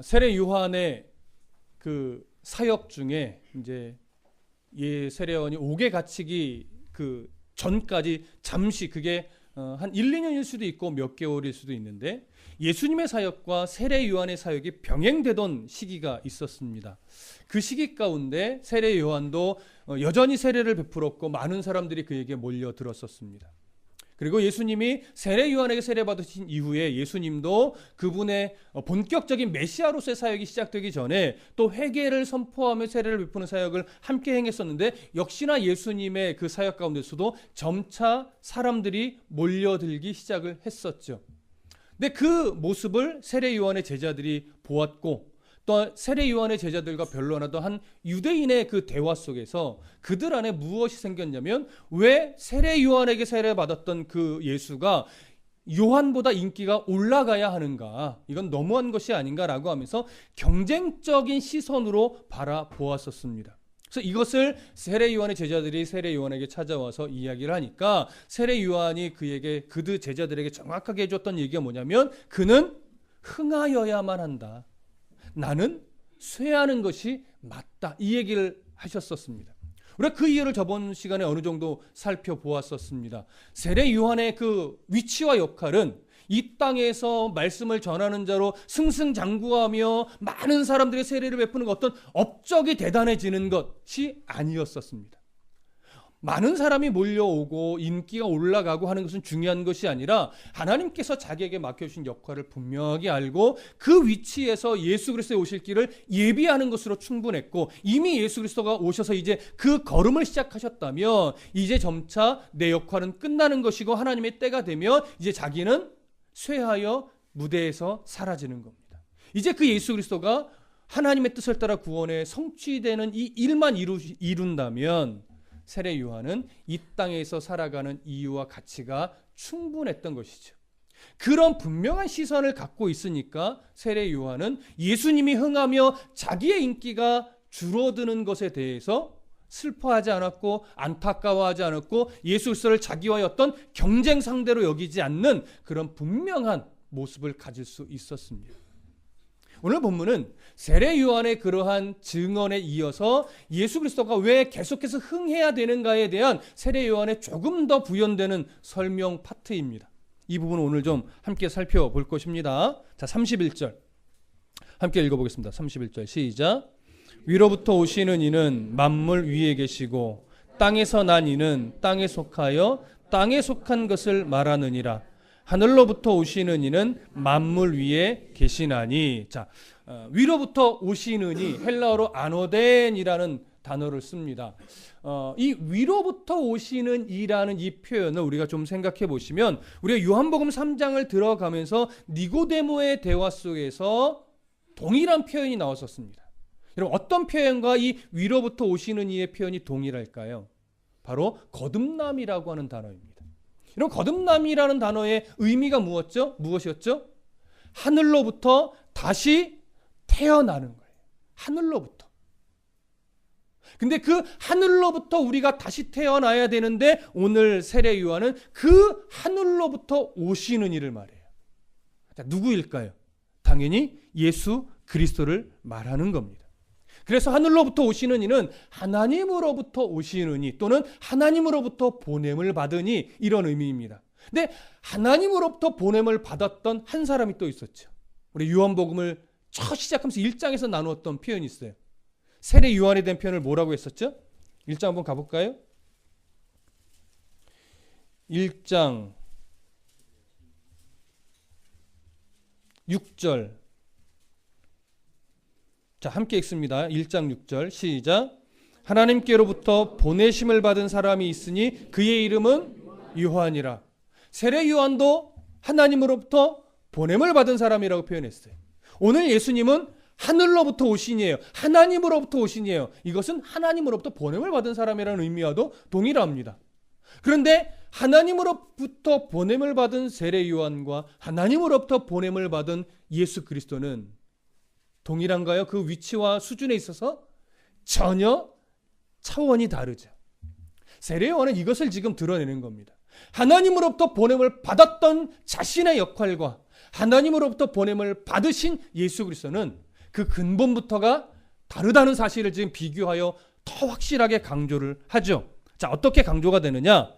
세례 요한의 그 사역 중에 이제 세례 요한이 옥에 갇히기 그 전까지 잠시 그게 한 1, 2년일 수도 있고 몇 개월일 수도 있는데 예수님의 사역과 세례 요한의 사역이 병행되던 시기가 있었습니다. 그 시기 가운데 세례 요한도 여전히 세례를 베풀었고 많은 사람들이 그에게 몰려들었었습니다. 그리고 예수님이 세례 요한에게 세례 받으신 이후에 예수님도 그분의 본격적인 메시아로서의 사역이 시작되기 전에 또 회개를 선포하며 세례를 베푸는 사역을 함께 행했었는데 역시나 예수님의 그 사역 가운데서도 점차 사람들이 몰려들기 시작을 했었죠. 근데 그 모습을 세례 요한의 제자들이 보았고 또 세례 요한의 제자들과 변론하던 한 유대인의 그 대화 속에서 그들 안에 무엇이 생겼냐면 왜 세례 요한에게 세례 받았던 그 예수가 요한보다 인기가 올라가야 하는가, 이건 너무한 것이 아닌가라고 하면서 경쟁적인 시선으로 바라보았었습니다. 그래서 이것을 세례 요한의 제자들이 세례 요한에게 찾아와서 이야기를 하니까 세례 요한이 그들 제자들에게 정확하게 해줬던 얘기가 뭐냐면 그는 흥하여야만 한다. 나는 쇠하는 것이 맞다. 이 얘기를 하셨었습니다. 우리가 그 이유를 저번 시간에 어느 정도 살펴보았었습니다. 세례 요한의 그 위치와 역할은 이 땅에서 말씀을 전하는 자로 승승장구하며 많은 사람들의 세례를 베푸는 어떤 업적이 대단해지는 것이 아니었었습니다. 많은 사람이 몰려오고 인기가 올라가고 하는 것은 중요한 것이 아니라 하나님께서 자기에게 맡겨주신 역할을 분명하게 알고 그 위치에서 예수 그리스도의 오실 길을 예비하는 것으로 충분했고 이미 예수 그리스도가 오셔서 이제 그 걸음을 시작하셨다면 이제 점차 내 역할은 끝나는 것이고 하나님의 때가 되면 이제 자기는 쇠하여 무대에서 사라지는 겁니다. 이제 그 예수 그리스도가 하나님의 뜻을 따라 구원에 성취되는 이 일만 이룬다면 세례 요한은 이 땅에서 살아가는 이유와 가치가 충분했던 것이죠. 그런 분명한 시선을 갖고 있으니까 세례 요한은 예수님이 흥하며 자기의 인기가 줄어드는 것에 대해서 슬퍼하지 않았고 안타까워하지 않았고 예수 그리스도를 자기와의 어떤 경쟁 상대로 여기지 않는 그런 분명한 모습을 가질 수 있었습니다. 오늘 본문은 세례 요한의 그러한 증언에 이어서 예수 그리스도가 왜 계속해서 흥해야 되는가에 대한 세례 요한의 조금 더 부연되는 설명 파트입니다. 이 부분을 오늘 좀 함께 살펴볼 것입니다. 자, 31절 함께 읽어보겠습니다. 31절 시작. 위로부터 오시는 이는 만물 위에 계시고 땅에서 난 이는 땅에 속하여 땅에 속한 것을 말하느니라. 하늘로부터 오시는 이는 만물 위에 계시나니. 자, 위로부터 오시는 이 헬라어로 아노덴이라는 단어를 씁니다. 이 위로부터 오시는 이라는 이 표현을 우리가 좀 생각해 보시면 우리가 요한복음 3장을 들어가면서 니고데모의 대화 속에서 동일한 표현이 나왔었습니다. 여러분 어떤 표현과 이 위로부터 오시는 이의 표현이 동일할까요? 바로 거듭남이라고 하는 단어입니다. 여러분 거듭남이라는 단어의 의미가 무엇이었죠? 하늘로부터 다시 태어나는 거예요. 하늘로부터. 근데 그 하늘로부터 우리가 다시 태어나야 되는데 오늘 세례 요한은 그 하늘로부터 오시는 이를 말해요. 자, 누구일까요? 당연히 예수 그리스도를 말하는 겁니다. 그래서 하늘로부터 오시는 이는 하나님으로부터 오시는 이 또는 하나님으로부터 보냄을 받으니 이런 의미입니다. 근데 하나님으로부터 보냄을 받았던 한 사람이 또 있었죠. 우리 요한복음을 첫 시작하면서 1장에서 나누었던 표현이 있어요. 세례 요한에 대한 표현을 뭐라고 했었죠? 1장 한번 가볼까요? 1장 6절 자, 함께 읽습니다. 1장 6절 시작. 하나님께로부터 보내심을 받은 사람이 있으니 그의 이름은 요한이라. 세례 요한도 하나님으로부터 보냄을 받은 사람이라고 표현했어요. 오늘 예수님은 하늘로부터 오신이에요. 하나님으로부터 오신이에요. 이것은 하나님으로부터 보냄을 받은 사람이라는 의미와도 동일합니다. 그런데 하나님으로부터 보냄을 받은 세례 요한과 하나님으로부터 보냄을 받은 예수 그리스도는 동일한가요? 그 위치와 수준에 있어서 전혀 차원이 다르죠. 세례 요한은 이것을 지금 드러내는 겁니다. 하나님으로부터 보냄을 받았던 자신의 역할과 하나님으로부터 보냄을 받으신 예수 그리스도는 그 근본부터가 다르다는 사실을 지금 비교하여 더 확실하게 강조를 하죠. 자, 어떻게 강조가 되느냐?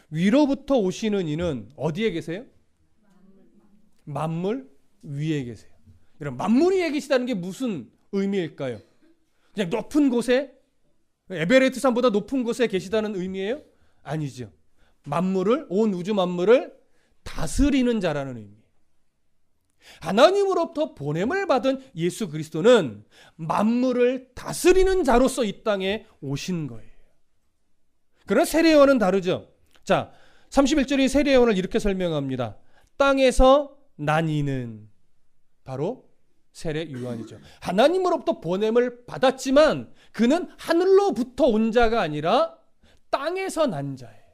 위로부터 오시는 이는 어디에 계세요? 만물 위에 계세요. 여러분, 만물 위에 계시다는 게 무슨 의미일까요? 그냥 높은 곳에, 에베레스트 산보다 높은 곳에 계시다는 의미예요? 아니죠. 만물을, 온 우주 만물을 다스리는 자라는 의미. 하나님으로부터 보냄을 받은 예수 그리스도는 만물을 다스리는 자로서 이 땅에 오신 거예요. 그러나 세례요한은 다르죠. 자, 31절인 세례요한을 이렇게 설명합니다. 땅에서 난 이는 바로 세례요한이죠. 하나님으로부터 보냄을 받았지만 그는 하늘로부터 온 자가 아니라 땅에서 난 자예요.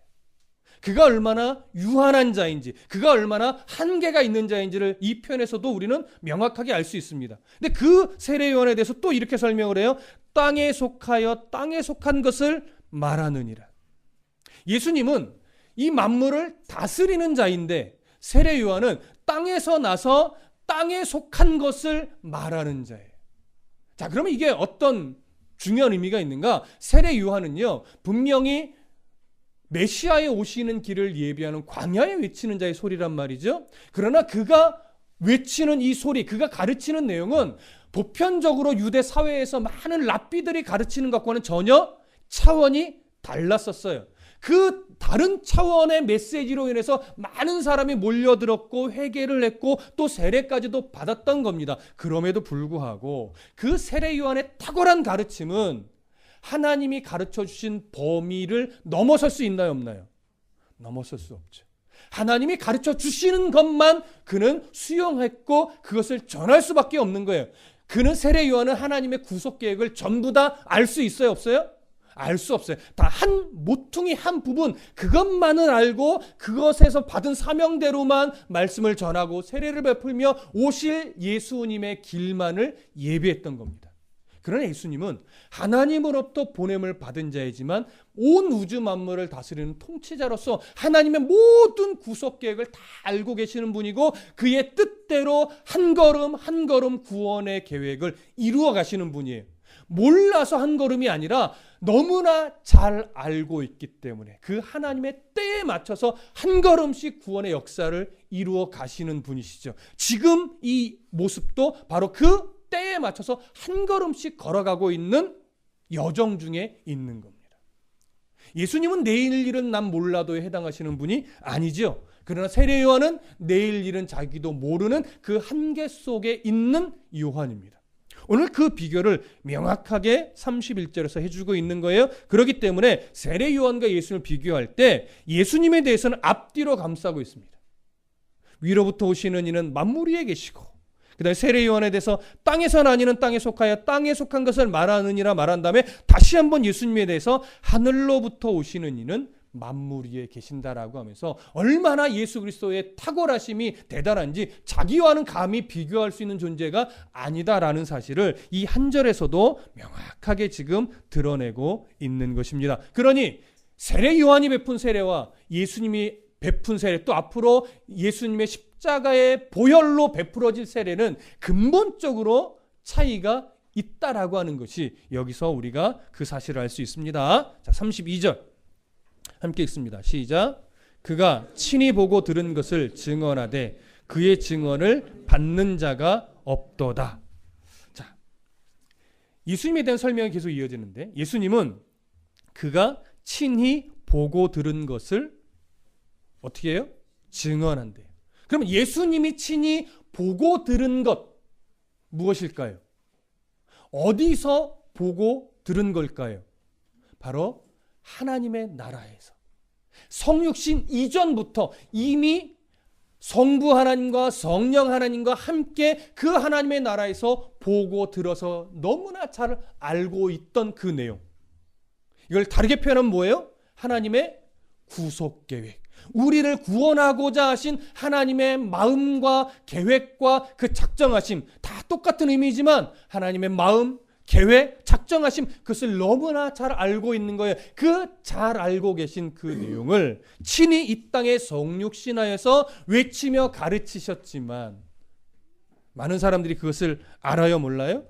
그가 얼마나 유한한 자인지, 그가 얼마나 한계가 있는 자인지를 이 편에서도 우리는 명확하게 알 수 있습니다. 근데 그 세례요한에 대해서 또 이렇게 설명을 해요. 땅에 속하여 땅에 속한 것을 말하느니라. 예수님은 이 만물을 다스리는 자인데 세례요한은 땅에서 나서 땅에 속한 것을 말하는 자예요. 자, 그러면 이게 어떤 중요한 의미가 있는가? 세례요한은요, 분명히 메시아에 오시는 길을 예비하는 광야에 외치는 자의 소리란 말이죠. 그러나 그가 외치는 이 소리, 그가 가르치는 내용은 보편적으로 유대 사회에서 많은 랍비들이 가르치는 것과는 전혀 차원이 달랐었어요. 그 다른 차원의 메시지로 인해서 많은 사람이 몰려들었고 회개를 했고 또 세례까지도 받았던 겁니다. 그럼에도 불구하고 그 세례 요한의 탁월한 가르침은 하나님이 가르쳐 주신 범위를 넘어설 수 있나요, 없나요? 넘어설 수 없죠. 하나님이 가르쳐 주시는 것만 그는 수용했고 그것을 전할 수밖에 없는 거예요. 그는 세례 요한은 하나님의 구속 계획을 전부 다 알 수 있어요, 없어요? 알 수 없어요. 다 한 모퉁이 한 부분, 그것만을 알고 그것에서 받은 사명대로만 말씀을 전하고 세례를 베풀며 오실 예수님의 길만을 예비했던 겁니다. 그러나 예수님은 하나님으로부터 보냄을 받은 자이지만 온 우주 만물을 다스리는 통치자로서 하나님의 모든 구속 계획을 다 알고 계시는 분이고 그의 뜻대로 한 걸음 한 걸음 구원의 계획을 이루어 가시는 분이에요. 몰라서 한 걸음이 아니라 너무나 잘 알고 있기 때문에 그 하나님의 때에 맞춰서 한 걸음씩 구원의 역사를 이루어 가시는 분이시죠. 지금 이 모습도 바로 그 때에 맞춰서 한 걸음씩 걸어가고 있는 여정 중에 있는 겁니다. 예수님은 내일 일은 난 몰라도에 해당하시는 분이 아니죠. 그러나 세례 요한은 내일 일은 자기도 모르는 그 한계 속에 있는 요한입니다. 오늘 그 비교를 명확하게 31절에서 해주고 있는 거예요. 그렇기 때문에 세례 요한과 예수님을 비교할 때 예수님에 대해서는 앞뒤로 감싸고 있습니다. 위로부터 오시는 이는 만물 위에 계시고 그 다음에 세례 요한에 대해서 땅에서 나니는 땅에 속하여 땅에 속한 것을 말하느니라 말한 다음에 다시 한번 예수님에 대해서 하늘로부터 오시는 이는 만물 위에 계신다라고 하면서 얼마나 예수 그리스도의 탁월하심이 대단한지 자기와는 감히 비교할 수 있는 존재가 아니다라는 사실을 이 한 절에서도 명확하게 지금 드러내고 있는 것입니다. 그러니 세례 요한이 베푼 세례와 예수님이 베푼 세례 또 앞으로 예수님의 십자가의 보혈로 베풀어질 세례는 근본적으로 차이가 있다라고 하는 것이 여기서 우리가 그 사실을 알 수 있습니다. 자, 32절 함께 읽습니다. 시작. 그가 친히 보고 들은 것을 증언하되 그의 증언을 받는 자가 없도다. 자, 예수님에 대한 설명이 계속 이어지는데 예수님은 그가 친히 보고 들은 것을 어떻게 해요? 증언한대요. 그럼 예수님이 친히 보고 들은 것 무엇일까요? 어디서 보고 들은 걸까요? 바로 하나님의 나라에서 성육신 이전부터 이미 성부 하나님과 성령 하나님과 함께 그 하나님의 나라에서 보고 들어서 너무나 잘 알고 있던 그 내용. 이걸 다르게 표현하면 뭐예요? 하나님의 구속 계획. 우리를 구원하고자 하신 하나님의 마음과 계획과 그 작정하심 다 똑같은 의미지만 하나님의 마음, 계획, 작정하심, 그것을 너무나 잘 알고 있는 거예요. 그 잘 알고 계신 그 내용을 친히 이 땅에 성육신하여서 외치며 가르치셨지만 많은 사람들이 그것을 알아요, 몰라요?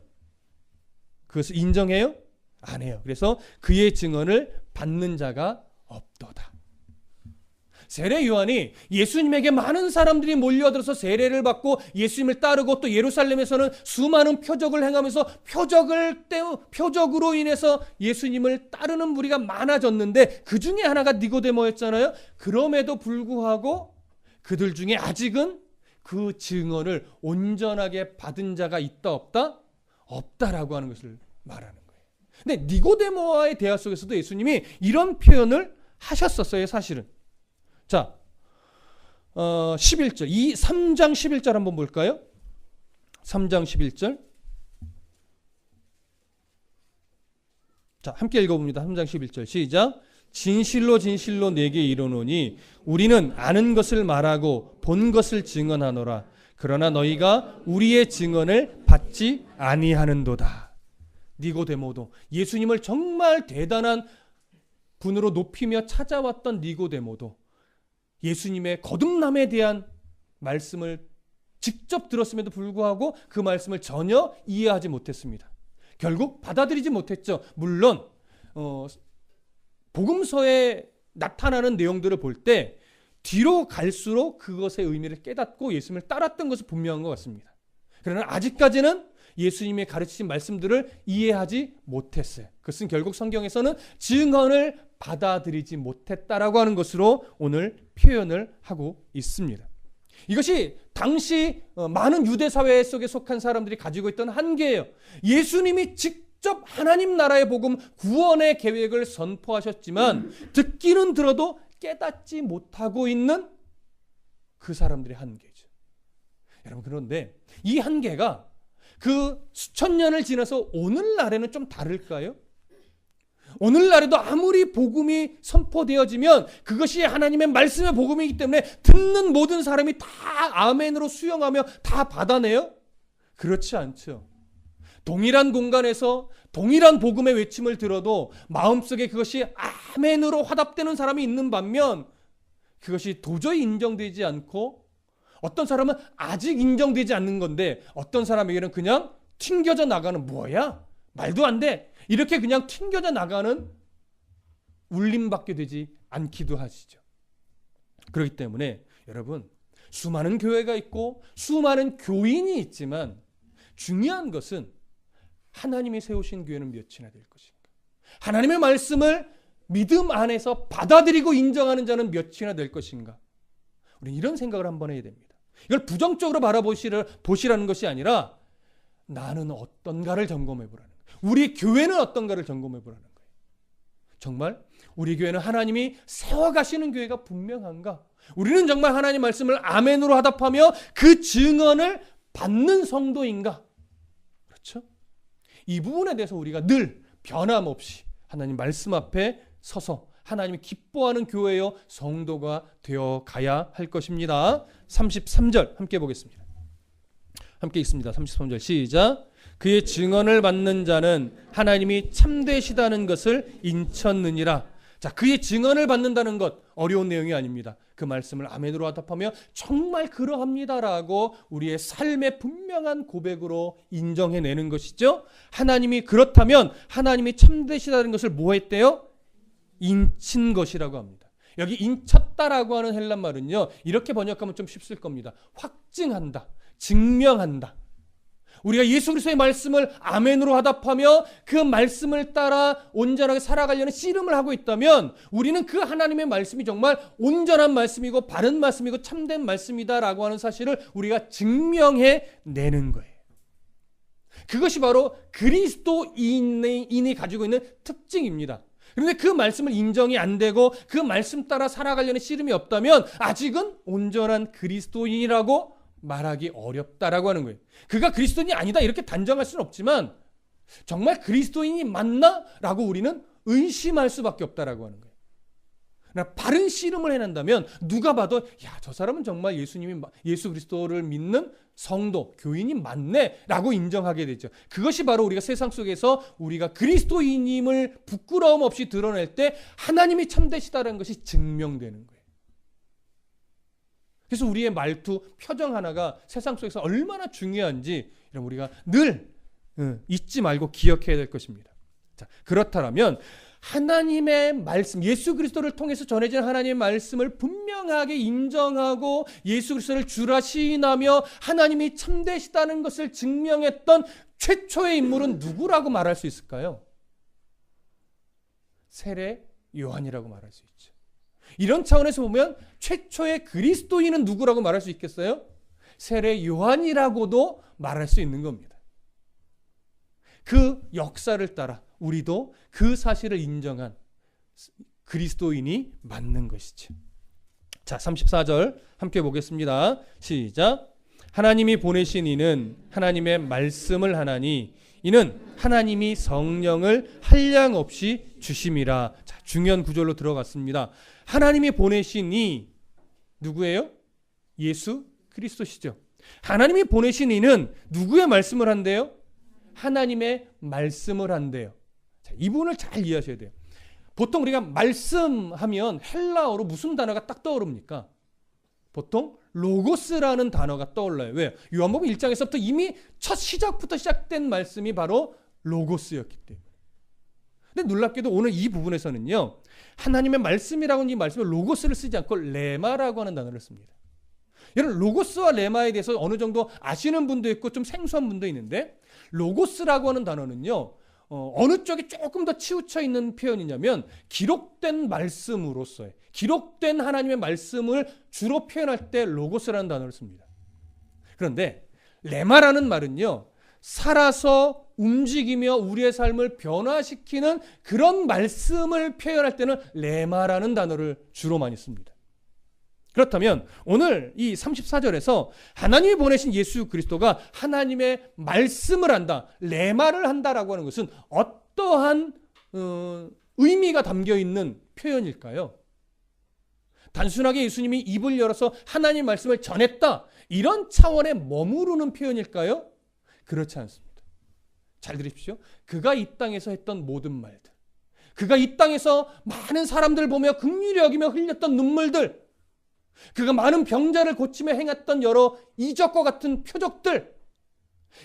그것을 인정해요? 안 해요. 그래서 그의 증언을 받는 자가 없도다. 세례 요한이 예수님에게 많은 사람들이 몰려들어서 세례를 받고 예수님을 따르고 또 예루살렘에서는 수많은 표적을 행하면서 표적으로 인해서 예수님을 따르는 무리가 많아졌는데 그 중에 하나가 니고데모였잖아요. 그럼에도 불구하고 그들 중에 아직은 그 증언을 온전하게 받은 자가 있다 없다? 없다라고 하는 것을 말하는 거예요. 근데 니고데모와의 대화 속에서도 예수님이 이런 표현을 하셨었어요, 사실은. 자, 11절, 3장 11절 한번 볼까요? 3장 11절. 자, 함께 읽어봅니다. 3장 11절 시작. 진실로 진실로 내게 이르노니 우리는 아는 것을 말하고 본 것을 증언하노라. 그러나 너희가 우리의 증언을 받지 아니하는도다. 니고데모도 예수님을 정말 대단한 분으로 높이며 찾아왔던 니고데모도 예수님의 거듭남에 대한 말씀을 직접 들었음에도 불구하고 그 말씀을 전혀 이해하지 못했습니다. 결국 받아들이지 못했죠. 물론 복음서에 나타나는 내용들을 볼 때 뒤로 갈수록 그것의 의미를 깨닫고 예수님을 따랐던 것은 분명한 것 같습니다. 그러나 아직까지는 예수님의 가르치신 말씀들을 이해하지 못했어요. 그것은 결국 성경에서는 증언을 받아들이지 못했다라고 하는 것으로 오늘 표현을 하고 있습니다. 이것이 당시 많은 유대 사회 속에 속한 사람들이 가지고 있던 한계예요. 예수님이 직접 하나님 나라의 복음, 구원의 계획을 선포하셨지만 듣기는 들어도 깨닫지 못하고 있는 그 사람들의 한계죠. 여러분, 그런데 이 한계가 그 수천 년을 지나서 오늘날에는 좀 다를까요? 오늘날에도 아무리 복음이 선포되어지면 그것이 하나님의 말씀의 복음이기 때문에 듣는 모든 사람이 다 아멘으로 수용하며 다 받아내요? 그렇지 않죠. 동일한 공간에서 동일한 복음의 외침을 들어도 마음속에 그것이 아멘으로 화답되는 사람이 있는 반면 그것이 도저히 인정되지 않고 어떤 사람은 아직 인정되지 않는 건데 어떤 사람에게는 그냥 튕겨져 나가는 뭐야? 말도 안 돼. 이렇게 그냥 튕겨져 나가는 울림밖에 되지 않기도 하시죠. 그렇기 때문에 여러분, 수많은 교회가 있고 수많은 교인이 있지만 중요한 것은 하나님이 세우신 교회는 몇이나 될 것인가? 하나님의 말씀을 믿음 안에서 받아들이고 인정하는 자는 몇이나 될 것인가? 우리는 이런 생각을 한번 해야 됩니다. 이걸 부정적으로 보시라는 것이 아니라 나는 어떤가를 점검해 보라는 거예요. 우리 교회는 어떤가를 점검해 보라는 거예요. 정말 우리 교회는 하나님이 세워가시는 교회가 분명한가? 우리는 정말 하나님 말씀을 아멘으로 화답하며 그 증언을 받는 성도인가? 그렇죠? 이 부분에 대해서 우리가 늘 변함없이 하나님 말씀 앞에 서서 하나님이 기뻐하는 교회요 성도가 되어 가야 할 것입니다. 33절 함께 보겠습니다. 함께 읽습니다. 33절 시작. 그의 증언을 받는 자는 하나님이 참되시다는 것을 인쳤느니라. 자, 그의 증언을 받는다는 것 어려운 내용이 아닙니다. 그 말씀을 아멘으로 화답하며 정말 그러합니다라고 우리의 삶의 분명한 고백으로 인정해내는 것이죠. 하나님이 그렇다면 하나님이 참되시다는 것을 뭐 했대요? 인친 것이라고 합니다. 여기 인쳤다라고 하는 헬란 말은요, 이렇게 번역하면 좀 쉽을 겁니다. 확증한다, 증명한다. 우리가 예수 그리스도의 말씀을 아멘으로 화답하며 그 말씀을 따라 온전하게 살아가려는 씨름을 하고 있다면 우리는 그 하나님의 말씀이 정말 온전한 말씀이고 바른 말씀이고 참된 말씀이다라고 하는 사실을 우리가 증명해내는 거예요. 그것이 바로 그리스도인이 가지고 있는 특징입니다. 그런데 그 말씀을 인정이 안 되고 그 말씀 따라 살아가려는 씨름이 없다면 아직은 온전한 그리스도인이라고 말하기 어렵다라고 하는 거예요. 그가 그리스도인이 아니다 이렇게 단정할 수는 없지만 정말 그리스도인이 맞나? 라고 우리는 의심할 수밖에 없다라고 하는 거예요. 그러나 바른 씨름을 해낸다면 누가 봐도 야, 저 사람은 정말 예수 그리스도를 믿는 성도, 교인이 맞네라고 인정하게 되죠. 그것이 바로 우리가 세상 속에서 우리가 그리스도인임을 부끄러움 없이 드러낼 때 하나님이 참되시다는 것이 증명되는 거예요. 그래서 우리의 말투, 표정 하나가 세상 속에서 얼마나 중요한지 우리가 늘 잊지 말고 기억해야 될 것입니다. 자, 그렇다면 하나님의 말씀, 예수 그리스도를 통해서 전해진 하나님의 말씀을 분명하게 인정하고 예수 그리스도를 주라 시인하며 하나님이 참되시다는 것을 증명했던 최초의 인물은 누구라고 말할 수 있을까요? 세례 요한이라고 말할 수 있죠. 이런 차원에서 보면 최초의 그리스도인은 누구라고 말할 수 있겠어요? 세례 요한이라고도 말할 수 있는 겁니다. 그 역사를 따라 우리도 그 사실을 인정한 그리스도인이 맞는 것이죠. 자, 34절 함께 보겠습니다. 시작. 하나님이 보내신 이는 하나님의 말씀을 하나니 이는 하나님이 성령을 한량없이 주심이라. 자, 중요한 구절로 들어갔습니다. 하나님이 보내신 이 누구예요? 예수 그리스도시죠. 하나님이 보내신 이는 누구의 말씀을 한대요? 하나님의 말씀을 한대요. 자, 이 부분을 잘 이해하셔야 돼요. 보통 우리가 말씀하면 헬라어로 무슨 단어가 딱 떠오릅니까? 보통 로고스라는 단어가 떠올라요. 왜요? 요한복음 1장에서부터 이미 첫 시작부터 시작된 말씀이 바로 로고스였기 때문에. 근데 놀랍게도 오늘 이 부분에서는요, 하나님의 말씀이라고 하는 이 말씀을 로고스를 쓰지 않고 레마라고 하는 단어를 씁니다. 여러분, 로고스와 레마에 대해서 어느 정도 아시는 분도 있고 좀 생소한 분도 있는데, 로고스라고 하는 단어는요, 어느 쪽이 조금 더 치우쳐 있는 표현이냐면 기록된 말씀으로서의, 기록된 하나님의 말씀을 주로 표현할 때 로고스라는 단어를 씁니다. 그런데 레마라는 말은요, 살아서 움직이며 우리의 삶을 변화시키는 그런 말씀을 표현할 때는 레마라는 단어를 주로 많이 씁니다. 그렇다면 오늘 이 34절에서 하나님이 보내신 예수 그리스도가 하나님의 말씀을 한다, 레마를 한다라고 하는 것은 어떠한 의미가 담겨 있는 표현일까요? 단순하게 예수님이 입을 열어서 하나님 말씀을 전했다, 이런 차원에 머무르는 표현일까요? 그렇지 않습니다. 잘 들으십시오. 그가 이 땅에서 했던 모든 말들, 그가 이 땅에서 많은 사람들 보며 긍휼히 여기며 흘렸던 눈물들, 그가 많은 병자를 고치며 행했던 여러 이적과 같은 표적들,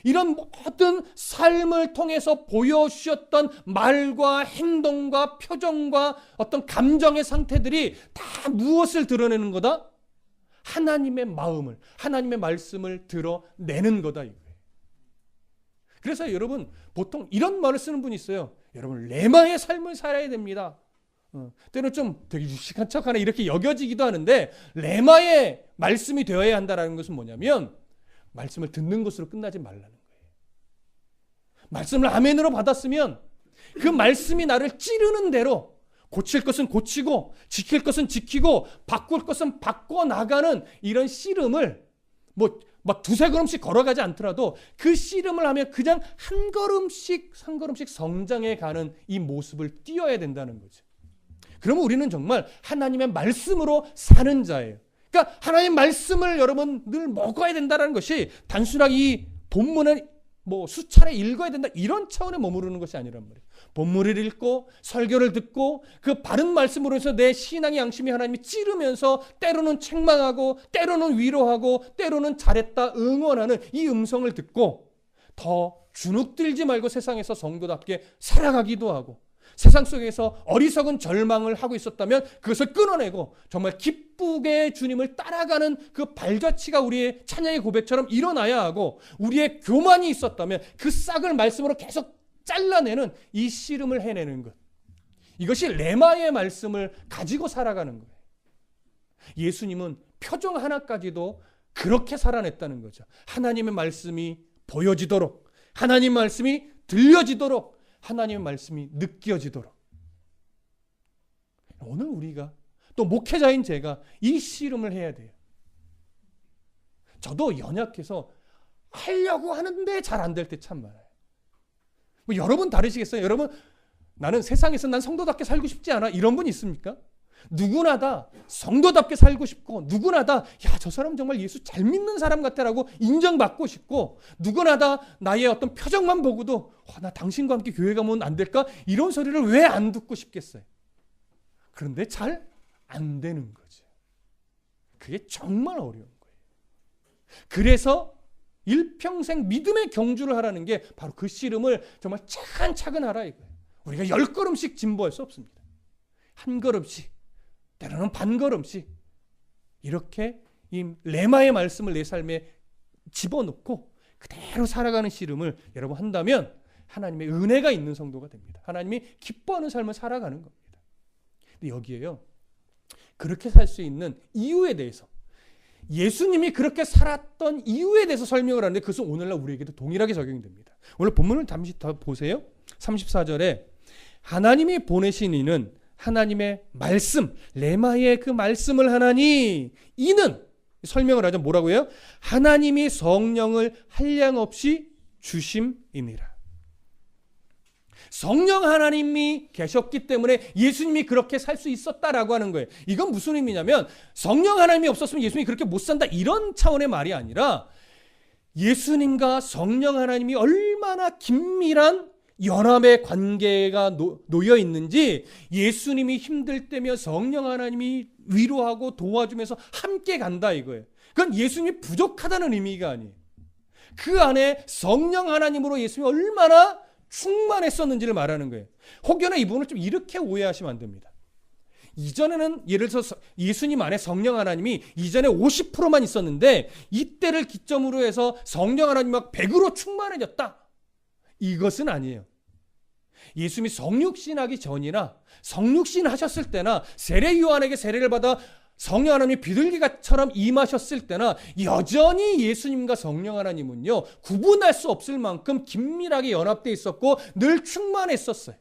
이런 모든 삶을 통해서 보여주셨던 말과 행동과 표정과 어떤 감정의 상태들이 다 무엇을 드러내는 거다? 하나님의 마음을, 하나님의 말씀을 드러내는 거다 이거예요. 그래서 여러분, 보통 이런 말을 쓰는 분이 있어요. 여러분, 레마의 삶을 살아야 됩니다. 때는 좀 되게 유식한 척하나 이렇게 여겨지기도 하는데, 레마의 말씀이 되어야 한다는 것은 뭐냐면 말씀을 듣는 것으로 끝나지 말라는 거예요. 말씀을 아멘으로 받았으면 그 말씀이 나를 찌르는 대로 고칠 것은 고치고 지킬 것은 지키고 바꿀 것은 바꿔나가는 이런 씨름을 막 두세 걸음씩 걸어가지 않더라도 그 씨름을 하면 그냥 한 걸음씩 한 걸음씩 성장해 가는 이 모습을 띄어야 된다는 거죠. 그러면 우리는 정말 하나님의 말씀으로 사는 자예요. 그러니까 하나님의 말씀을 여러분 늘 먹어야 된다는 것이 단순하게 이 본문을 수차례 읽어야 된다 이런 차원에 머무르는 것이 아니란 말이에요. 본문을 읽고 설교를 듣고 그 바른 말씀으로 해서 내 신앙의 양심이 하나님이 찌르면서 때로는 책망하고 때로는 위로하고 때로는 잘했다 응원하는 이 음성을 듣고 더 주눅들지 말고 세상에서 성도답게 살아가기도 하고, 세상 속에서 어리석은 절망을 하고 있었다면 그것을 끊어내고 정말 기쁘게 주님을 따라가는 그 발자취가 우리의 찬양의 고백처럼 일어나야 하고, 우리의 교만이 있었다면 그 싹을 말씀으로 계속 잘라내는 이 씨름을 해내는 것, 이것이 레마의 말씀을 가지고 살아가는 거예요. 예수님은 표정 하나까지도 그렇게 살아냈다는 거죠. 하나님의 말씀이 보여지도록, 하나님의 말씀이 들려지도록, 하나님의 말씀이 느껴지도록. 오늘 우리가 또 목회자인 제가 이 씨름을 해야 돼요. 저도 연약해서 하려고 하는데 잘 안 될 때 참 많아요. 여러분 다르시겠어요? 여러분, 나는 세상에서 난 성도답게 살고 싶지 않아, 이런 분 있습니까? 누구나 다 성도답게 살고 싶고, 누구나 다 야, 저 사람 정말 예수 잘 믿는 사람 같아라고 인정받고 싶고, 누구나 다 나의 어떤 표정만 보고도 나 당신과 함께 교회 가면 안 될까? 이런 소리를 왜 안 듣고 싶겠어요? 그런데 잘 안 되는 거죠. 그게 정말 어려운 거예요. 그래서 일평생 믿음의 경주를 하라는 게 바로 그 씨름을 정말 차근차근 하라 이거예요. 우리가 10걸음씩 진보할 수 없습니다. 한 걸음씩, 때로는 반 걸음씩 이렇게 이 레마의 말씀을 내 삶에 집어넣고 그대로 살아가는 씨름을 여러분 한다면 하나님의 은혜가 있는 성도가 됩니다. 하나님이 기뻐하는 삶을 살아가는 겁니다. 근데 여기에요, 그렇게 살 수 있는 이유에 대해서, 예수님이 그렇게 살았던 이유에 대해서 설명을 하는데 그것은 오늘날 우리에게도 동일하게 적용이 됩니다. 오늘 본문을 잠시 더 보세요. 34절에 하나님이 보내신 이는 하나님의 말씀, 레마의 그 말씀을 하나니 이는, 설명을 하자면 뭐라고 해요? 하나님이 성령을 한량없이 주심이니라. 성령 하나님이 계셨기 때문에 예수님이 그렇게 살 수 있었다라고 하는 거예요. 이건 무슨 의미냐면 성령 하나님이 없었으면 예수님이 그렇게 못 산다, 이런 차원의 말이 아니라 예수님과 성령 하나님이 얼마나 긴밀한 연합의 관계가 놓여 있는지, 예수님이 힘들 때면 성령 하나님이 위로하고 도와주면서 함께 간다 이거예요. 그건 예수님이 부족하다는 의미가 아니에요. 그 안에 성령 하나님으로 예수님이 얼마나 충만했었는지를 말하는 거예요. 혹여나 이 부분을 좀 이렇게 오해하시면 안 됩니다. 이전에는 예를 들어서 예수님 안에 성령 하나님이 이전에 50%만 있었는데 이때를 기점으로 해서 성령 하나님이 막 100으로 충만해졌다, 이것은 아니에요. 예수님이 성육신 하기 전이나 성육신 하셨을 때나 세례 요한에게 세례를 받아 성령 하나님이 비둘기처럼 임하셨을 때나 여전히 예수님과 성령 하나님은요 구분할 수 없을 만큼 긴밀하게 연합되어 있었고 늘 충만했었어요.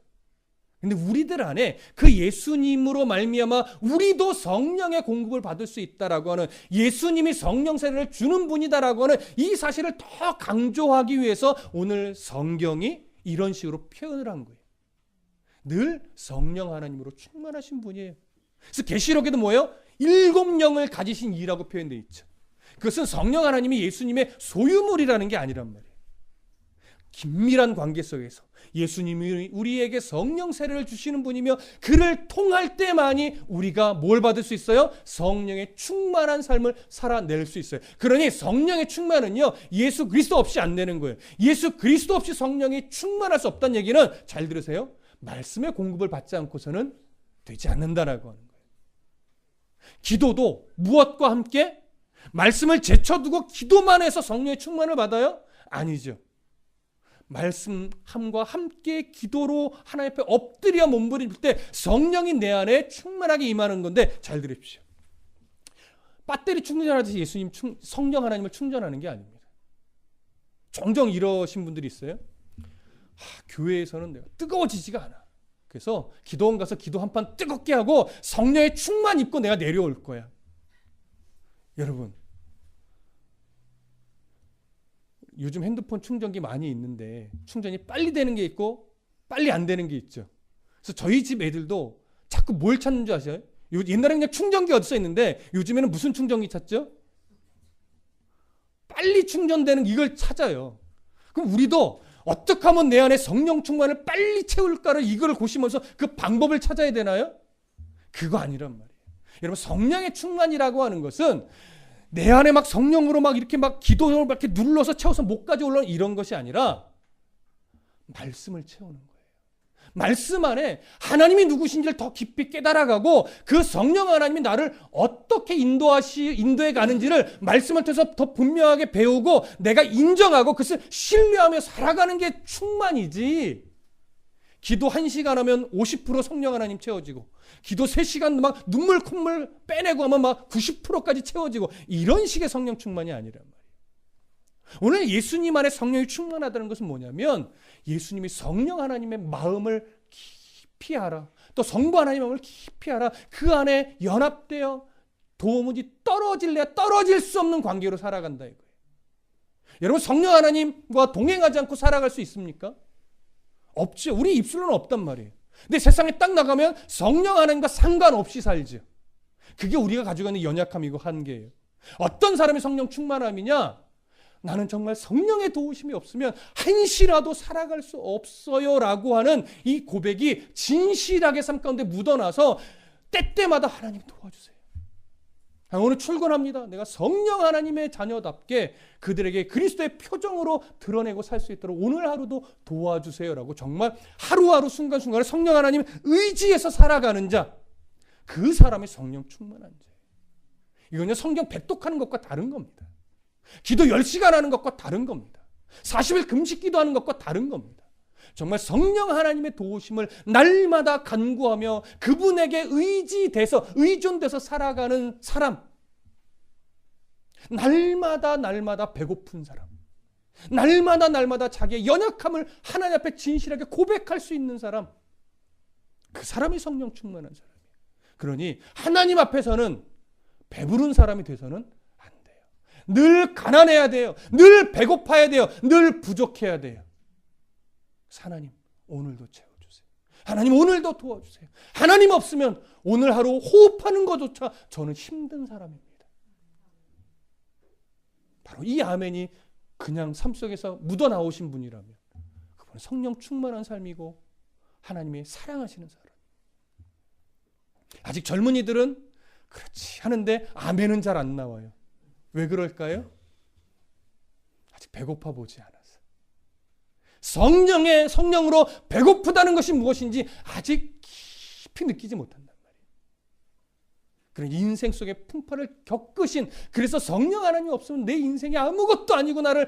근데 우리들 안에 그 예수님으로 말미암아 우리도 성령의 공급을 받을 수 있다라고 하는, 예수님이 성령 세례를 주는 분이다라고 하는 이 사실을 더 강조하기 위해서 오늘 성경이 이런 식으로 표현을 한 거예요. 늘 성령 하나님으로 충만하신 분이에요. 그래서 계시록에도 뭐예요? 7영을 가지신 이라고 표현되어 있죠. 그것은 성령 하나님이 예수님의 소유물이라는 게 아니란 말이에요. 긴밀한 관계 속에서 예수님이 우리에게 성령 세례를 주시는 분이며 그를 통할 때만이 우리가 뭘 받을 수 있어요? 성령의 충만한 삶을 살아낼 수 있어요. 그러니 성령의 충만은요 예수 그리스도 없이 안 되는 거예요. 예수 그리스도 없이 성령이 충만할 수 없다는 얘기는, 잘 들으세요, 말씀의 공급을 받지 않고서는 되지 않는다라고 하는 거예요. 기도도 무엇과 함께? 말씀을 제쳐두고 기도만 해서 성령의 충만을 받아요? 아니죠. 말씀함과 함께 기도로 하나님 앞에 엎드려 몸부림칠 때 성령이 내 안에 충만하게 임하는 건데, 잘 들으십시오. 배터리 충전하듯이 예수님 성령 하나님을 충전하는 게 아닙니다. 종종 이러신 분들이 있어요. 교회에서는 내가 뜨거워지지가 않아. 그래서 기도원 가서 기도 한 판 뜨겁게 하고 성령의 충만 입고 내가 내려올 거야. 여러분, 요즘 핸드폰 충전기 많이 있는데 충전이 빨리 되는 게 있고 빨리 안 되는 게 있죠. 그래서 저희 집 애들도 자꾸 뭘 찾는 줄 아세요? 옛날에 그냥 충전기 어디서 있는데 요즘에는 무슨 충전기 찾죠? 빨리 충전되는 이걸 찾아요. 그럼 우리도 어떻게 하면 내 안에 성령 충만을 빨리 채울까를 이걸 고시면서 그 방법을 찾아야 되나요? 그거 아니란 말이에요. 여러분, 성령의 충만이라고 하는 것은 내 안에 막 성령으로 막 이렇게 막 기도를 막 이렇게 눌러서 채워서 목까지 올라오는 이런 것이 아니라 말씀을 채우는 거예요. 말씀 안에 하나님이 누구신지를 더 깊이 깨달아가고 그 성령 하나님이 나를 어떻게 인도해 가는지를 말씀을 통해서 더 분명하게 배우고 내가 인정하고 그것을 신뢰하며 살아가는 게 충만이지. 기도 1시간 하면 50% 성령 하나님 채워지고, 기도 3시간 막 눈물 콧물 빼내고 하면 막 90%까지 채워지고, 이런 식의 성령 충만이 아니란 말이에요. 오늘 예수님 안에 성령이 충만하다는 것은 뭐냐면 예수님이 성령 하나님의 마음을 깊이 알아, 또 성부 하나님의 마음을 깊이 알아, 그 안에 연합되어 도무지 떨어질 수 없는 관계로 살아간다 이거예요. 여러분, 성령 하나님과 동행하지 않고 살아갈 수 있습니까? 없죠. 우리 입술로는 없단 말이에요. 근데 세상에 딱 나가면 성령 하나님과 상관없이 살죠. 그게 우리가 가지고 있는 연약함이고 한계예요. 어떤 사람이 성령 충만함이냐? 나는 정말 성령의 도우심이 없으면 한시라도 살아갈 수 없어요 라고 하는 이 고백이 진실하게 삶 가운데 묻어나서 때때마다 하나님 도와주세요. 오늘 출근합니다. 내가 성령 하나님의 자녀답게 그들에게 그리스도의 표정으로 드러내고 살 수 있도록 오늘 하루도 도와주세요라고 정말 하루하루 순간순간에 성령 하나님 의지해서 살아가는 자, 그 사람이 성령 충만한 자예요. 이건요 성경 배독하는 것과 다른 겁니다. 기도 10시간 하는 것과 다른 겁니다. 40일 금식 기도하는 것과 다른 겁니다. 정말 성령 하나님의 도우심을 날마다 간구하며 그분에게 의존돼서 살아가는 사람, 날마다 배고픈 사람, 날마다 자기의 연약함을 하나님 앞에 진실하게 고백할 수 있는 사람, 그 사람이 성령 충만한 사람이에요. 그러니 하나님 앞에서는 배부른 사람이 돼서는 안 돼요. 늘 가난해야 돼요. 늘 배고파야 돼요. 늘 부족해야 돼요. 하나님 오늘도 채워주세요. 하나님 오늘도 도와주세요. 하나님 없으면 오늘 하루 호흡하는 것조차 저는 힘든 사람입니다. 바로 이 아멘이 그냥 삶 속에서 묻어나오신 분이라면 그분은 성령 충만한 삶이고 하나님이 사랑하시는 사람. 아직 젊은이들은 그렇지 하는데 아멘은 잘 안 나와요. 왜 그럴까요? 아직 배고파 보지 않아서. 성령으로 배고프다는 것이 무엇인지 아직 깊이 느끼지 못한단 말이에요. 그런 인생 속의 풍파를 겪으신, 그래서 성령 하나님 없으면 내 인생이 아무것도 아니고 나를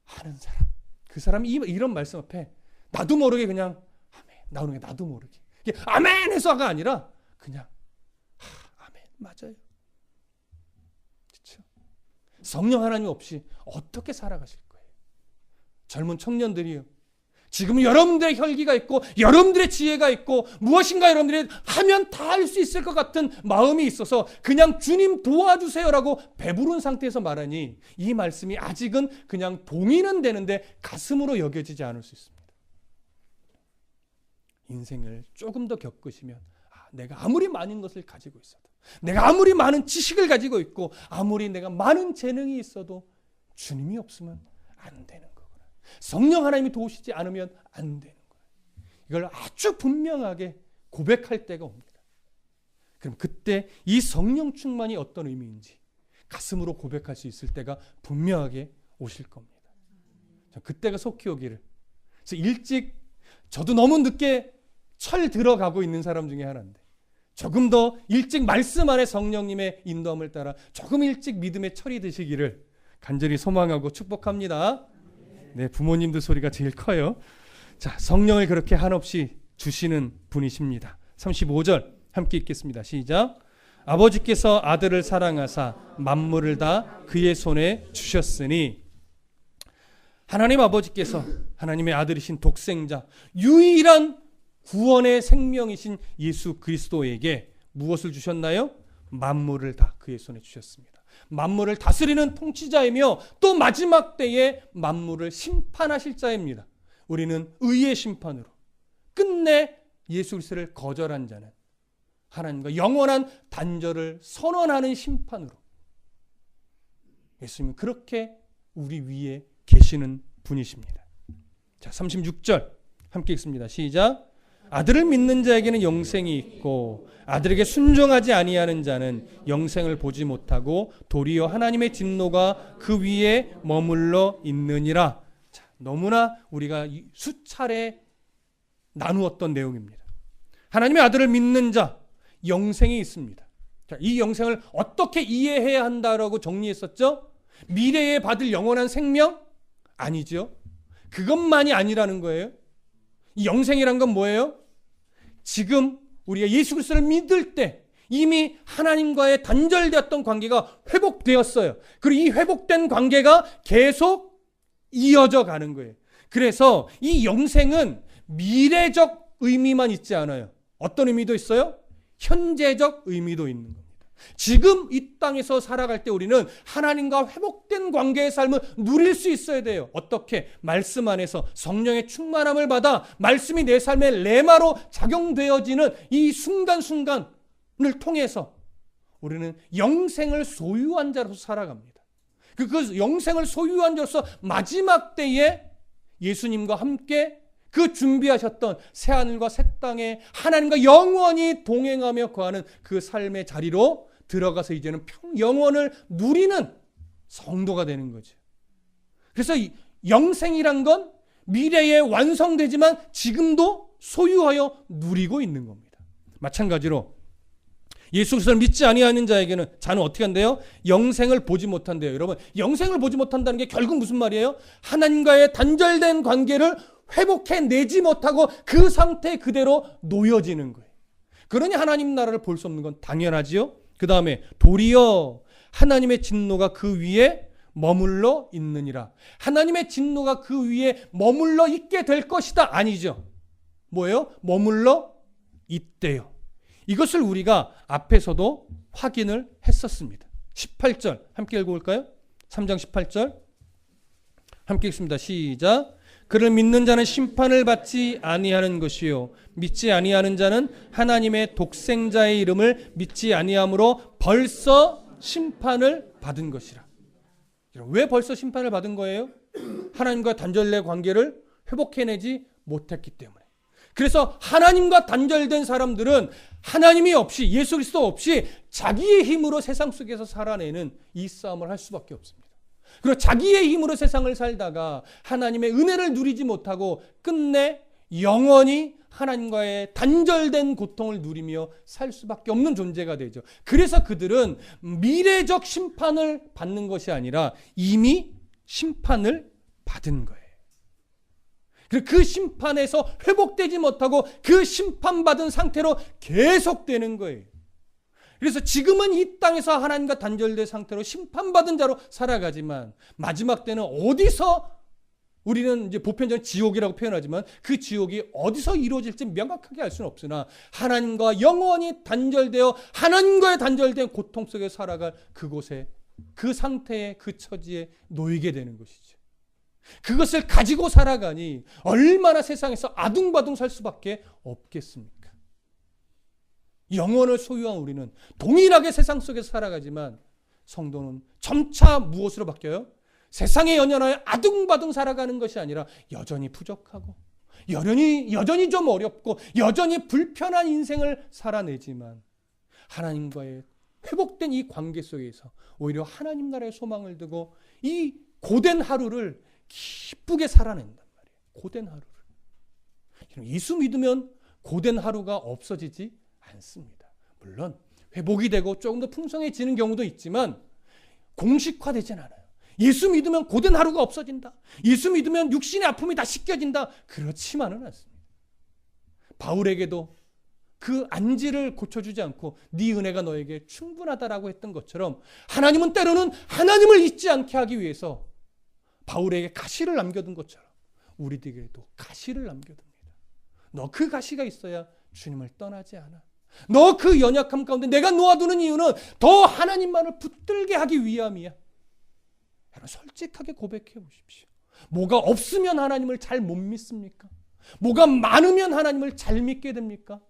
아는 사람, 그 사람이 이런 말씀 앞에 나도 모르게 그냥 아멘 나오는 게 나도 모르게 이게 아멘 해서가 아니라 그냥 아멘 맞아요. 그렇죠? 성령 하나님 없이 어떻게 살아가실 거예요? 젊은 청년들이요. 지금 여러분들의 혈기가 있고 여러분들의 지혜가 있고 무엇인가 여러분들이 하면 다 할 수 있을 것 같은 마음이 있어서 그냥 주님 도와주세요라고 배부른 상태에서 말하니 이 말씀이 아직은 그냥 동의는 되는데 가슴으로 여겨지지 않을 수 있습니다. 인생을 조금 더 겪으시면 내가 아무리 많은 것을 가지고 있어도, 내가 아무리 많은 지식을 가지고 있고 아무리 내가 많은 재능이 있어도 주님이 없으면 안 되는 거구나. 성령 하나님이 도우시지 않으면 안 되는 거예요. 이걸 아주 분명하게 고백할 때가 옵니다. 그럼 그때 이 성령 충만이 어떤 의미인지 가슴으로 고백할 수 있을 때가 분명하게 오실 겁니다. 그때가 속히 오기를. 그래서 일찍, 저도 너무 늦게 철 들어가고 있는 사람 중에 하나인데 조금 더 일찍 말씀 안에 성령님의 인도함을 따라 조금 일찍 믿음의 철이 드시기를 간절히 소망하고 축복합니다. 네, 부모님들 소리가 제일 커요. 자, 성령을 그렇게 한없이 주시는 분이십니다. 35절 함께 읽겠습니다. 시작. 아버지께서 아들을 사랑하사 만물을 다 그의 손에 주셨으니, 하나님 아버지께서 하나님의 아들이신 독생자, 유일한 구원의 생명이신 예수 그리스도에게 무엇을 주셨나요? 만물을 다 그의 손에 주셨습니다. 만물을 다스리는 통치자이며 또 마지막 때에 만물을 심판하실 자입니다. 우리는 의의 심판으로 끝내 예수 그리스도를 거절한 자는 하나님과 영원한 단절을 선언하는 심판으로, 예수님은 그렇게 우리 위에 계시는 분이십니다. 자, 36절 함께 읽습니다. 시작. 아들을 믿는 자에게는 영생이 있고 아들에게 순종하지 아니하는 자는 영생을 보지 못하고 도리어 하나님의 진노가 그 위에 머물러 있느니라. 자, 너무나 우리가 수차례 나누었던 내용입니다. 하나님의 아들을 믿는 자, 영생이 있습니다. 자, 이 영생을 어떻게 이해해야 한다라고 정리했었죠? 미래에 받을 영원한 생명? 아니죠. 그것만이 아니라는 거예요. 이 영생이란 건 뭐예요? 지금 우리가 예수 그리스도를 믿을 때 이미 하나님과의 단절되었던 관계가 회복되었어요. 그리고 이 회복된 관계가 계속 이어져 가는 거예요. 그래서 이 영생은 미래적 의미만 있지 않아요. 어떤 의미도 있어요? 현재적 의미도 있는 겁니다. 지금 이 땅에서 살아갈 때 우리는 하나님과 회복된 관계의 삶을 누릴 수 있어야 돼요. 어떻게? 말씀 안에서 성령의 충만함을 받아 말씀이 내 삶의 레마로 작용되어지는 이 순간순간을 통해서 우리는 영생을 소유한 자로서 살아갑니다. 그 영생을 소유한 자로서 마지막 때에 예수님과 함께 그 준비하셨던 새하늘과 새 땅에 하나님과 영원히 동행하며 거하는 그 삶의 자리로 들어가서 이제는 영원을 누리는 성도가 되는 거죠. 그래서 영생이란 건 미래에 완성되지만 지금도 소유하여 누리고 있는 겁니다. 마찬가지로 예수 그리스도를 믿지 아니하는 자는 어떻게 한대요? 영생을 보지 못한대요. 여러분, 영생을 보지 못한다는 게 결국 무슨 말이에요? 하나님과의 단절된 관계를 회복해내지 못하고 그 상태 그대로 놓여지는 거예요. 그러니 하나님 나라를 볼 수 없는 건 당연하지요. 그 다음에 도리어 하나님의 진노가 그 위에 머물러 있느니라. 하나님의 진노가 그 위에 머물러 있게 될 것이다. 아니죠. 뭐예요? 머물러 있대요. 이것을 우리가 앞에서도 확인을 했었습니다. 18절 함께 읽어볼까요? 3장 18절 함께 읽습니다. 시작. 그를 믿는 자는 심판을 받지 아니하는 것이요 믿지 아니하는 자는 하나님의 독생자의 이름을 믿지 아니함으로 벌써 심판을 받은 것이라. 왜 벌써 심판을 받은 거예요? 하나님과 단절된 관계를 회복해내지 못했기 때문에. 그래서 하나님과 단절된 사람들은 하나님이 없이, 예수 그리스도 없이 자기의 힘으로 세상 속에서 살아내는 이 싸움을 할 수밖에 없습니다. 그리고 자기의 힘으로 세상을 살다가 하나님의 은혜를 누리지 못하고 끝내 영원히 하나님과의 단절된 고통을 누리며 살 수밖에 없는 존재가 되죠. 그래서 그들은 미래적 심판을 받는 것이 아니라 이미 심판을 받은 거예요. 그리고 그 심판에서 회복되지 못하고 그 심판받은 상태로 계속되는 거예요. 그래서 지금은 이 땅에서 하나님과 단절된 상태로 심판받은 자로 살아가지만 마지막 때는 어디서, 우리는 이제 보편적인 지옥이라고 표현하지만 그 지옥이 어디서 이루어질지 명확하게 알 수는 없으나 하나님과 영원히 단절되어 하나님과의 단절된 고통 속에 살아갈 그곳에, 그 상태에, 그 처지에 놓이게 되는 것이죠. 그것을 가지고 살아가니 얼마나 세상에서 아둥바둥 살 수밖에 없겠습니까? 영혼을 소유한 우리는 동일하게 세상 속에서 살아가지만 성도는 점차 무엇으로 바뀌어요? 세상에 연연하여 아둥바둥 살아가는 것이 아니라 여전히 부족하고 여전히 좀 어렵고 여전히 불편한 인생을 살아내지만 하나님과의 회복된 이 관계 속에서 오히려 하나님 나라의 소망을 두고 이 고된 하루를 기쁘게 살아낸단 말이에요. 고된 하루를. 예수 믿으면 고된 하루가 없어지지 않습니다. 물론 회복이 되고 조금 더 풍성해지는 경우도 있지만 공식화되진 않아요. 예수 믿으면 고된 하루가 없어진다. 예수 믿으면 육신의 아픔이 다 씻겨진다. 그렇지만은 않습니다. 바울에게도 그 안지를 고쳐주지 않고 네 은혜가 너에게 충분하다라고 했던 것처럼 하나님은 때로는 하나님을 잊지 않게 하기 위해서 바울에게 가시를 남겨둔 것처럼 우리들에게도 가시를 남겨둡니다. 너 그 가시가 있어야 주님을 떠나지 않아. 너 그 연약함 가운데 내가 놓아두는 이유는 더 하나님만을 붙들게 하기 위함이야. 여러분 솔직하게 고백해 보십시오. 뭐가 없으면 하나님을 잘 못 믿습니까? 뭐가 많으면 하나님을 잘 믿게 됩니까?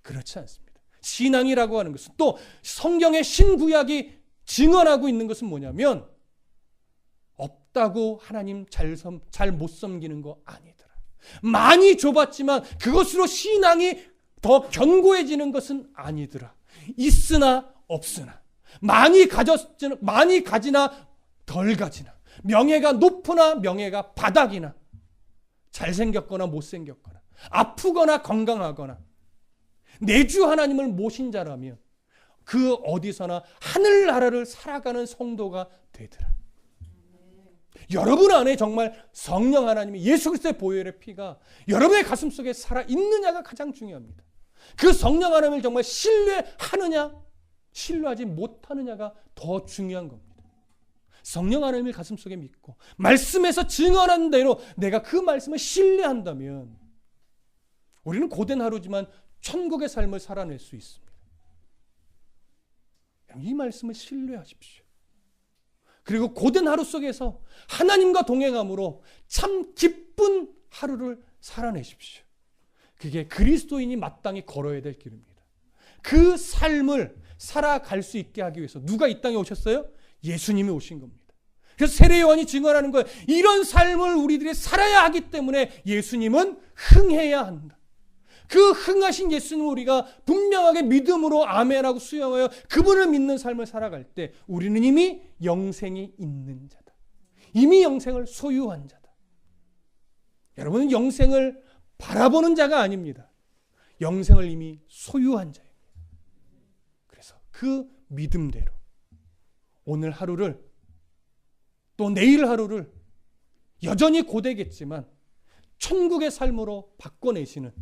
그렇지 않습니다. 신앙이라고 하는 것은, 또 성경의 신구약이 증언하고 있는 것은 뭐냐면 없다고 하나님 잘 못 섬기는 거 아니더라. 많이 줘봤지만 그것으로 신앙이 더 견고해지는 것은 아니더라. 있으나 없으나, 많이 가지나 덜 가지나, 명예가 높으나 명예가 바닥이나, 잘생겼거나 못생겼거나, 아프거나 건강하거나, 내주 하나님을 모신 자라면 그 어디서나 하늘나라를 살아가는 성도가 되더라. 여러분 안에 정말 성령 하나님이, 예수 그리스도의 보혈의 피가 여러분의 가슴 속에 살아있느냐가 가장 중요합니다. 그 성령 하나님을 정말 신뢰하느냐, 신뢰하지 못하느냐가 더 중요한 겁니다. 성령 하나님을 가슴 속에 믿고 말씀에서 증언한 대로 내가 그 말씀을 신뢰한다면 우리는 고된 하루지만 천국의 삶을 살아낼 수 있습니다. 이 말씀을 신뢰하십시오. 그리고 고된 하루 속에서 하나님과 동행함으로 참 기쁜 하루를 살아내십시오. 그게 그리스도인이 마땅히 걸어야 될 길입니다. 그 삶을 살아갈 수 있게 하기 위해서 누가 이 땅에 오셨어요? 예수님이 오신 겁니다. 그래서 세례 요한이 증언하는 거예요. 이런 삶을 우리들이 살아야 하기 때문에 예수님은 흥해야 한다. 그 흥하신 예수님을 우리가 분명하게 믿음으로 아멘하고 수용하여 그분을 믿는 삶을 살아갈 때 우리는 이미 영생이 있는 자다. 이미 영생을 소유한 자다. 여러분은 영생을 바라보는 자가 아닙니다. 영생을 이미 소유한 자입니다. 그래서 그 믿음대로 오늘 하루를 또 내일 하루를 여전히 고되겠지만 천국의 삶으로 바꿔내시는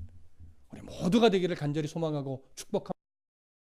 우리 모두가 되기를 간절히 소망하고 축복합니다.